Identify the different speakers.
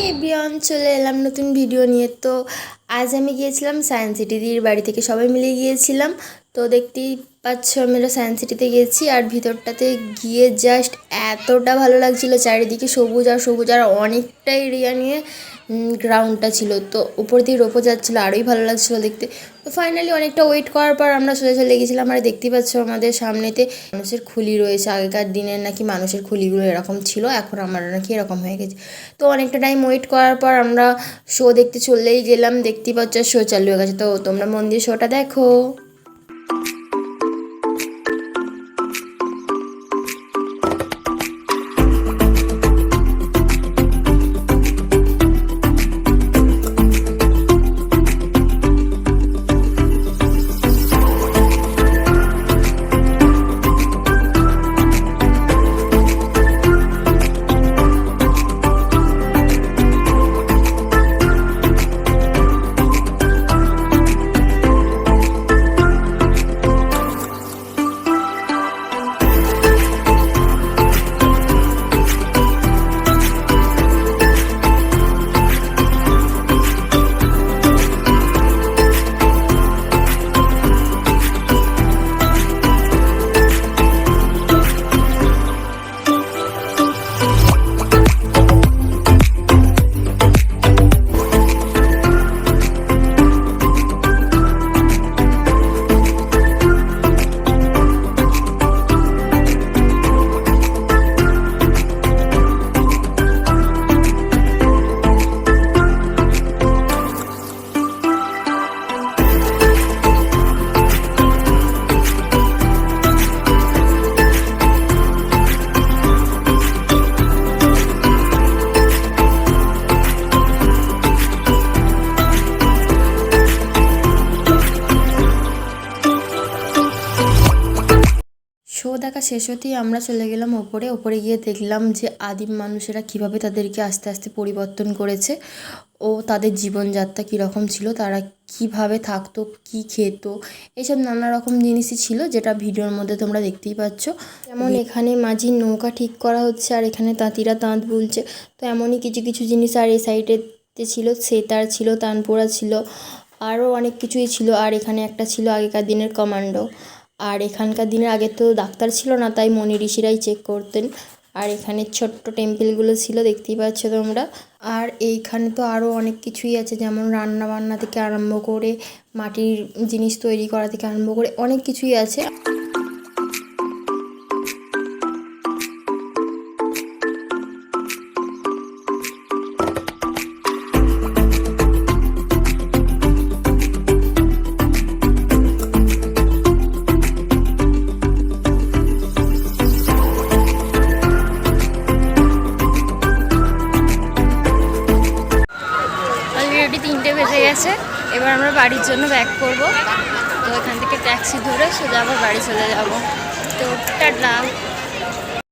Speaker 1: Everyone, চলে এলাম নতুন ভিডিও নিয়ে। তো আজ আমি গিয়েছিলাম সায়েন্স সিটি, দিদির বাড়ি থেকে সবাই মিলে গিয়েছিলাম। তো দেখতেই পাচ্ছ আমরা সায়েন্স সিটিতে গেছি, আর ভিতরটাতে গিয়ে জাস্ট এতটা ভালো লাগছিলো। চারিদিকে সবুজ আর সবুজ, আর অনেকটা এরিয়া নিয়ে গ্রাউন্ডটা ছিল। তো উপর দিয়ে রোপো যাচ্ছিলো, আরোই ভালো লাগছিলো দেখতে। তো ফাইনালি অনেকটা ওয়েট করার পর আমরা সোজা চলে গেছিলাম। আর দেখতেই পাচ্ছ আমাদের সামনেতে মানুষের খুলি রয়েছে। আগেকার দিনের নাকি মানুষের খুলিগুলো এরকম ছিল, এখন আমরা নাকি এরকম হয়ে গেছে। তো অনেকটা টাইম ওয়েট করার পর আমরা শো দেখতে চলেই গেলাম। দেখতেই পাচ্ছ শো চালু হয়ে গেছে, তো তোমরা মন দিয়ে শোটা দেখো। শো দেখা শেষ হতেই আমরা চলে গেলাম ওপরে গিয়ে দেখলাম যে আদিম মানুষেরা কিভাবে তাদেরকে আস্তে আস্তে পরিবর্তন করেছে, ও তাদের জীবনযাত্রা কীরকম ছিল, তারা কিভাবে থাকতো, কি খেত, এইসব নানা রকম জিনিসই ছিল, যেটা ভিডিওর মধ্যে তোমরা দেখতেই পাচ্ছ। যেমন এখানে মাঝির নৌকা ঠিক করা হচ্ছে, আর এখানে তাঁতিরা তাঁত বুনছে। তো এমনই কিছু কিছু জিনিস। আর এই সাইডেতে ছিল সেতার, ছিল তানপুরা, ছিল আরও অনেক কিছুই ছিল। আর এখানে একটা ছিল আগেকার দিনের কমান্ডো। আর এখানকার দিনের আগে তো ডাক্তার ছিল না, তাই মনি ঋষিরাই চেক করতেন। আর এখানে ছোট্ট টেম্পেলগুলো ছিল, দেখতেই পাচ্ছ তোমরা। আর এইখানে তো আরও অনেক কিছুই আছে, যেমন রান্না বান্না থেকে আরম্ভ করে মাটির জিনিস তৈরি করা থেকে আরম্ভ করে অনেক কিছুই আছে। অলরেডি 3টে বেজে গেছে, এবার আমরা বাড়ির জন্য ব্যাক করব। তো এখান থেকে ট্যাক্সি ধরে সোজা আবার বাড়ি চলে যাব। তো টাটা।